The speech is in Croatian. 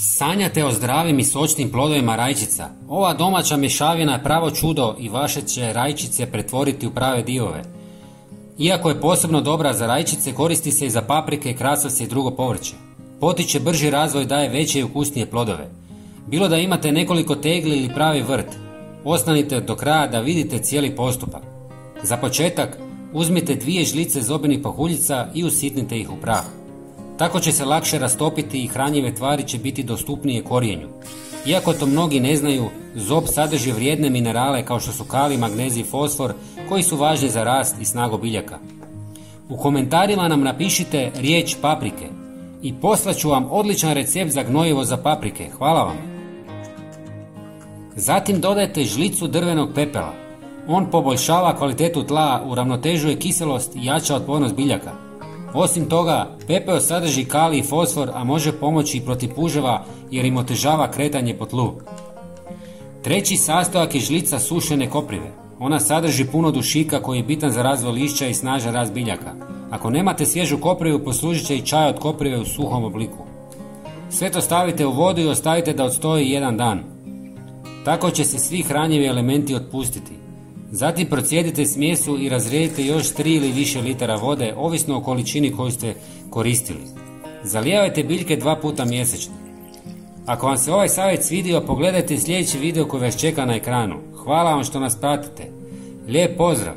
Sanjate o zdravim i sočnim plodovima rajčica. Ova domaća mješavina je pravo čudo i vaše će rajčice pretvoriti u prave divove. Iako je posebno dobra za rajčice, koristi se i za paprike, krasavce i drugo povrće. Potiče brži razvoj, daje veće i ukusnije plodove. Bilo da imate nekoliko tegli ili pravi vrt, ostanite do kraja da vidite cijeli postupak. Za početak, uzmite 2 žlice zobenih pahuljica i usitnite ih u prah. Tako će se lakše rastopiti i hranjive tvari će biti dostupnije korijenju. Iako to mnogi ne znaju, zob sadrži vrijedne minerale kao što su kalij, magnezij i fosfor koji su važni za rast i snagu biljaka. U komentarima nam napišite riječ paprike i poslaću vam odličan recept za gnojivo za paprike. Hvala vam! Zatim dodajte žlicu drvenog pepela. On poboljšava kvalitetu tla, uravnotežuje kiselost i jača otpornost biljaka. Osim toga, pepeo sadrži kalij i fosfor, a može pomoći i protiv puževa jer im otežava kretanje po tlu. Treći sastojak je žlica sušene koprive. Ona sadrži puno dušika koji je bitan za razvoj lišća i snažan rast biljaka. Ako nemate svježu koprivu, poslužit će i čaj od koprive u suhom obliku. Sve to stavite u vodu i ostavite da odstoji 1 dan. Tako će se svi hranjivi elementi otpustiti. Zatim procijedite smjesu i razredite još 3 ili više litara vode, ovisno o količini koju ste koristili. Zalijevajte biljke 2 puta mjesečno. Ako vam se ovaj savjet svidio, pogledajte sljedeći video koji vas čeka na ekranu. Hvala vam što nas pratite. Lijep pozdrav!